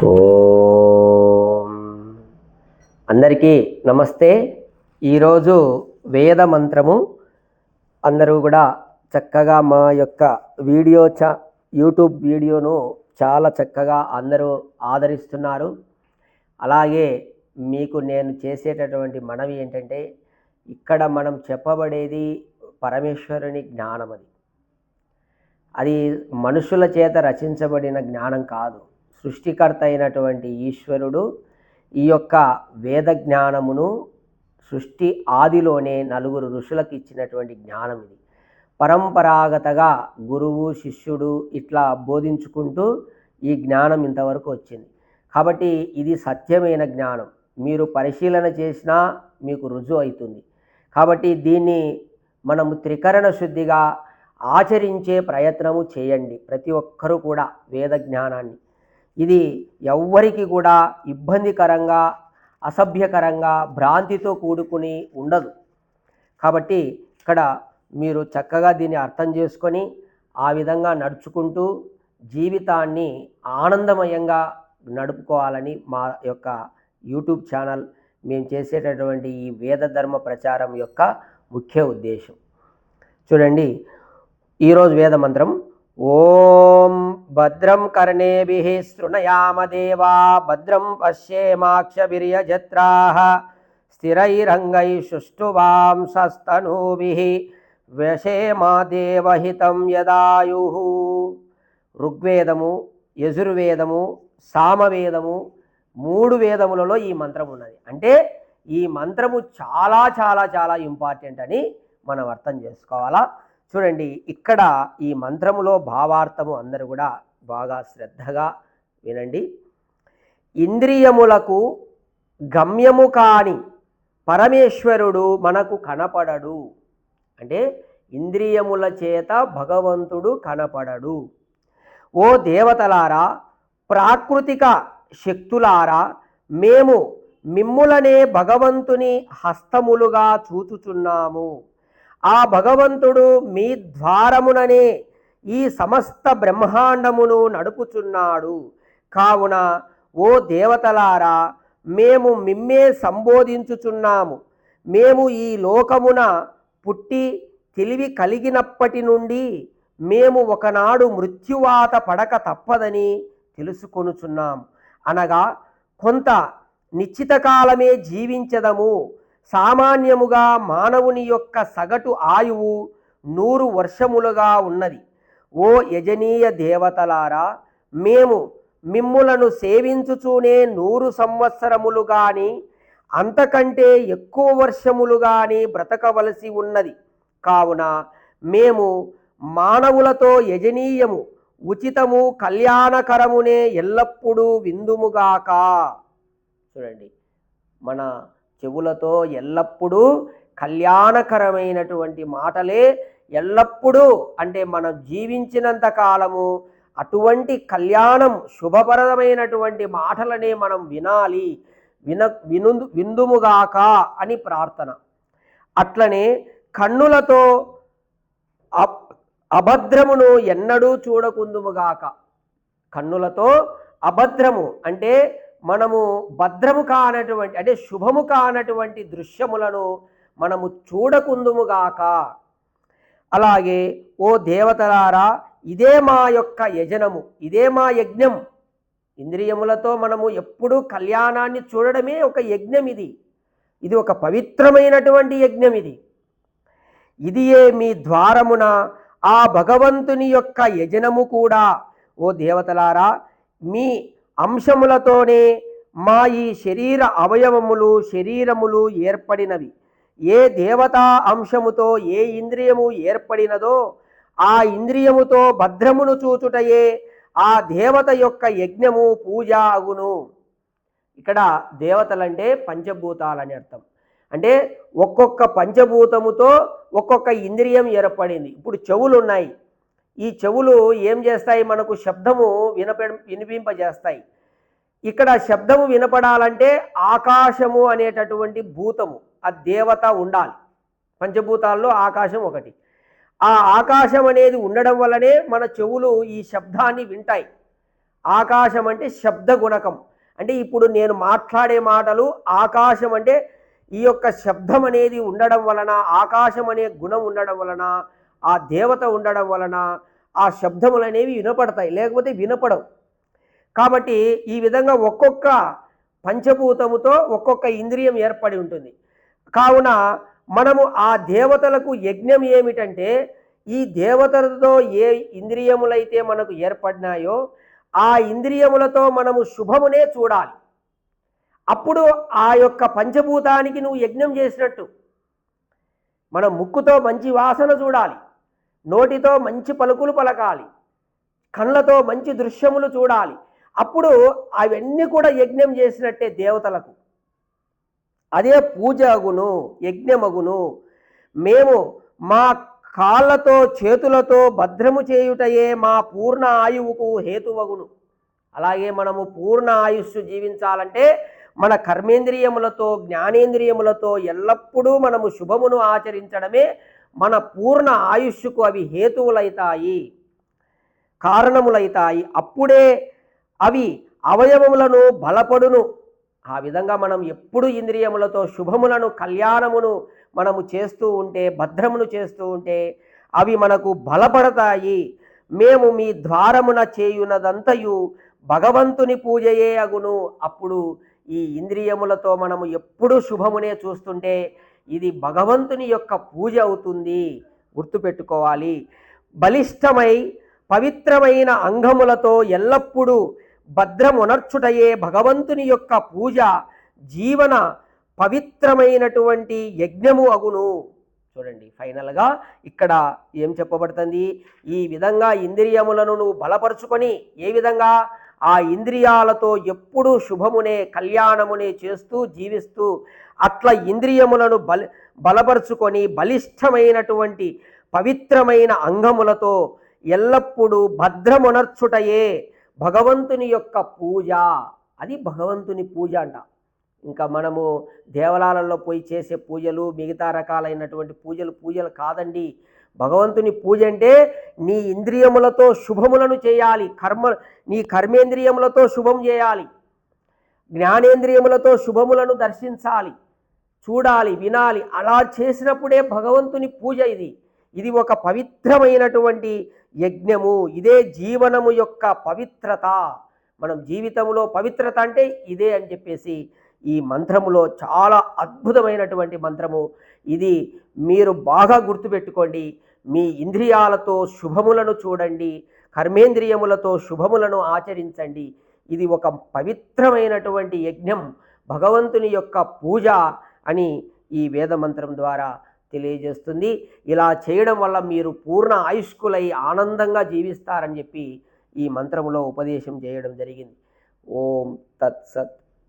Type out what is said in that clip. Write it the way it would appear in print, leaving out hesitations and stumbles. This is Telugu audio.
ఓం అందరికీ నమస్తే. ఈరోజు వేద మంత్రము అందరూ కూడా చక్కగా మా యొక్క యూట్యూబ్ వీడియోను చాలా చక్కగా అందరూ ఆదరిస్తున్నారు. అలాగే మీకు నేను చేసేటటువంటి మనవి ఏంటంటే, ఇక్కడ మనం చెప్పబడేది పరమేశ్వరుని జ్ఞానం. అది మనుషుల చేత రచించబడిన జ్ఞానం కాదు. సృష్టికర్త అయినటువంటి ఈశ్వరుడు ఈ యొక్క వేద జ్ఞానమును సృష్టి ఆదిలోనే నలుగురు ఋషులకు ఇచ్చినటువంటి జ్ఞానం. ఇది పరంపరాగతగా గురువు శిష్యుడు ఇట్లా బోధించుకుంటూ ఈ జ్ఞానం ఇంతవరకు వచ్చింది. కాబట్టి ఇది సత్యమైన జ్ఞానం. మీరు పరిశీలన చేసినా మీకు రుజువు అవుతుంది. కాబట్టి దీన్ని మనము త్రికరణ శుద్ధిగా ఆచరించే ప్రయత్నము చేయండి. ప్రతి ఒక్కరూ కూడా వేద జ్ఞానాన్ని, ఇది ఎవ్వరికి కూడా ఇబ్బందికరంగా, అసభ్యకరంగా, భ్రాంతితో కూడుకుని ఉండదు. కాబట్టి ఇక్కడ మీరు చక్కగా దీన్ని అర్థం చేసుకొని ఆ విధంగా నడుచుకుంటూ జీవితాన్ని ఆనందమయంగా నడుపుకోవాలని మా యొక్క యూట్యూబ్ ఛానల్, మేము చేసేటటువంటి ఈ వేద ధర్మ ప్రచారం యొక్క ముఖ్య ఉద్దేశం. చూడండి, ఈరోజు వేద మంత్రం ఓం భద్రం కర్ణేభిః శృణుయామ దేవా భద్రం పశ్యేమాక్షభిర్యజత్రాః స్థిరైరంగైః సుష్ఠువాంసస్తనూభిః వ్యశేమా దేవహితం యదాయుః. ఋగ్వేదము, యజుర్వేదము, సామవేదము, 3 వేదములలో ఈ మంత్రం ఉన్నది. అంటే ఈ మంత్రము చాలా చాలా చాలా ఇంపార్టెంట్ అని మనం అర్థం చేసుకోవాలా. చూడండి, ఇక్కడ ఈ మంత్రములో భావార్థము అందరూ కూడా బాగా శ్రద్ధగా వినండి. ఇంద్రియములకు గమ్యము కాని పరమేశ్వరుడు మనకు కనపడడు. అంటే ఇంద్రియముల చేత భగవంతుడు కనపడడు. ఓ దేవతలారా, ప్రాకృతిక శక్తులారా, మేము మిమ్ములనే భగవంతుని హస్తములుగా చూచుచున్నాము. ఆ భగవంతుడు మీ ద్వారముననే ఈ సమస్త బ్రహ్మాండమును నడుపుచున్నాడు. కావున ఓ దేవతలారా, మేము మిమ్మే సంబోధించుచున్నాము. మేము ఈ లోకమున పుట్టి తెలివి కలిగినప్పటి నుండి మేము ఒకనాడు మృత్యువాత పడక తప్పదని తెలుసుకొనుచున్నాము. అనగా కొంత నిశ్చిత కాలమే జీవించదము. సామాన్యముగా మానవుని యొక్క సగటు ఆయువు 100 వర్షములుగా ఉన్నది. ఓ యజనీయ దేవతలారా, మేము మిమ్ములను సేవించుచూనే 100 సంవత్సరములు గాని అంతకంటే ఎక్కువ వర్షములు గాని బ్రతకవలసి ఉన్నది. కావున మేము మానవులతో యజనీయము, ఉచితము, కళ్యాణకరమునే ఎల్లప్పుడూ విందుముగాక. చూడండి, మన చెవులతో ఎల్లప్పుడూ కళ్యాణకరమైనటువంటి మాటలే ఎల్లప్పుడూ, అంటే మనం జీవించినంత కాలము అటువంటి కళ్యాణం, శుభప్రదమైనటువంటి మాటలనే మనం వినాలి, విందుముగాక అని ప్రార్థన. అట్లనే కన్నులతో అభద్రమును ఎన్నడూ చూడకుందుముగాక. కన్నులతో అభద్రము అంటే మనము భద్రము కానటువంటి, అంటే శుభము కానటువంటి దృశ్యములను మనము చూడకుందుముగాక. అలాగే ఓ దేవతలారా, ఇదే మా యొక్క యజనము, ఇదే మా యజ్ఞం. ఇంద్రియములతో మనము ఎప్పుడూ కళ్యాణాన్ని చూడడమే ఒక యజ్ఞం. ఇది ఒక పవిత్రమైనటువంటి యజ్ఞం. ఇదియే మీ ద్వారమున ఆ భగవంతుని యొక్క యజనము కూడా. ఓ దేవతలారా, మీ అంశములతోనే మా ఈ శరీర అవయవములు, శరీరములు ఏర్పడినవి. ఏ దేవతా అంశముతో ఏ ఇంద్రియము ఏర్పడినదో ఆ ఇంద్రియముతో భద్రమును చూచుటయే ఆ దేవత యొక్క యజ్ఞము, పూజ అగును. ఇక్కడ దేవతలంటే పంచభూతాలని అర్థం. అంటే ఒక్కొక్క పంచభూతముతో ఒక్కొక్క ఇంద్రియం ఏర్పడింది. ఇప్పుడు చెవులు ఉన్నాయి. ఈ చెవులు ఏం చేస్తాయి? మనకు శబ్దము వినిపింపజేస్తాయి. ఇక్కడ శబ్దము వినపడాలంటే ఆకాశము అనేటటువంటి భూతము, ఆ దేవత ఉండాలి. పంచభూతాల్లో ఆకాశం ఒకటి. ఆ ఆకాశం అనేది ఉండడం వల్లనే మన చెవులు ఈ శబ్దాన్ని వింటాయి. ఆకాశం అంటే శబ్ద గుణకం. అంటే ఇప్పుడు నేను మాట్లాడే మాటలు ఆకాశం అంటే ఈ యొక్క శబ్దం అనేది ఉండడం వలన, ఆకాశం అనే గుణం ఉండడం వలన, ఆ దేవత ఉండడం వలన ఆ శబ్దములు అనేవి వినపడతాయి, లేకపోతే వినపడవు. కాబట్టి ఈ విధంగా ఒక్కొక్క పంచభూతముతో ఒక్కొక్క ఇంద్రియం ఏర్పడి ఉంటుంది. కావున మనము ఆ దేవతలకు యజ్ఞం ఏమిటంటే, ఈ దేవతలతో ఏ ఇంద్రియములైతే మనకు ఏర్పడినాయో ఆ ఇంద్రియములతో మనము శుభమునే చూడాలి. అప్పుడు ఆ యొక్క పంచభూతానికి నువ్వు యజ్ఞం చేసినట్టు. మనం ముక్కుతో మంచి వాసన చూడాలి, నోటితో మంచి పలుకులు పలకాలి, కళ్ళతో మంచి దృశ్యములు చూడాలి. అప్పుడు అవన్నీ కూడా యజ్ఞం చేసినట్టే దేవతలకు. అదే పూజ అగును, యజ్ఞమగును. మేము మా కాళ్ళతో చేతులతో భద్రము చేయుటయే మా పూర్ణ ఆయువుకు హేతువగును. అలాగే మనము పూర్ణ ఆయుస్సు జీవించాలంటే మన కర్మేంద్రియములతో జ్ఞానేంద్రియములతో ఎల్లప్పుడూ మనము శుభమును ఆచరించడమే మన పూర్ణ ఆయుష్కు అవి హేతువులైతాయి, కారణములైతాయి. అప్పుడే అవి అవయవములను బలపడును. ఆ విధంగా మనం ఎప్పుడు ఇంద్రియములతో శుభములను, కళ్యాణమును మనము చేస్తూ ఉంటే, భద్రమును చేస్తూ ఉంటే అవి మనకు బలపడతాయి. మేము మీ ద్వారమున చేయునదంతయు భగవంతుని పూజయే అగును. అప్పుడు ఈ ఇంద్రియములతో మనము ఎప్పుడు శుభమునే చూస్తుంటే ఇది భగవంతుని యొక్క పూజ అవుతుంది, గుర్తుపెట్టుకోవాలి. బలిష్టమై పవిత్రమైన అంగములతో ఎల్లప్పుడూ భద్రమునర్చుటయే భగవంతుని యొక్క పూజ జీవన పవిత్రమైనటువంటి యజ్ఞము అగును. చూడండి, ఫైనల్గా ఇక్కడ ఏం చెప్పబడుతుంది? ఈ విధంగా ఇంద్రియములను నువ్వు బలపరుచుకొని, ఏ విధంగా ఆ ఇంద్రియాలతో ఎప్పుడూ శుభమునే, కళ్యాణమునే చేస్తూ జీవిస్తూ, అట్లా ఇంద్రియములను బలపరుచుకొని బలిష్టమైనటువంటి పవిత్రమైన అంగములతో ఎల్లప్పుడూ భద్రమునర్చుటయే భగవంతుని యొక్క పూజ. అది భగవంతుని పూజ అంట. ఇంకా మనము దేవాలయాలలో పోయి చేసే పూజలు, మిగతా రకాలైనటువంటి పూజలు కాదండి. భగవంతుని పూజ అంటే నీ ఇంద్రియములతో శుభములను చేయాలి. నీ కర్మేంద్రియములతో శుభం చేయాలి, జ్ఞానేంద్రియములతో శుభములను దర్శించాలి, చూడాలి, వినాలి. అలా చేసినప్పుడే భగవంతుని పూజ. ఇది ఒక పవిత్రమైనటువంటి యజ్ఞము. ఇదే జీవనము యొక్క పవిత్రత. మనం జీవితంలో పవిత్రత అంటే ఇదే అని చెప్పేసి ఈ మంత్రములో చాలా అద్భుతమైనటువంటి మంత్రము ఇది. మీరు బాగా గుర్తుపెట్టుకోండి. మీ ఇంద్రియాలతో శుభములను చూడండి, కర్మేంద్రియములతో శుభములను ఆచరించండి. ఇది ఒక పవిత్రమైనటువంటి యజ్ఞం, భగవంతుని యొక్క పూజ అని ఈ వేదమంత్రం ద్వారా తెలియజేస్తుంది. ఇలా చేయడం వల్ల మీరు పూర్ణ ఆయుష్కులై ఆనందంగా జీవిస్తారని చెప్పి ఈ మంత్రములో ఉపదేశం చేయడం జరిగింది. ఓం తత్సత్.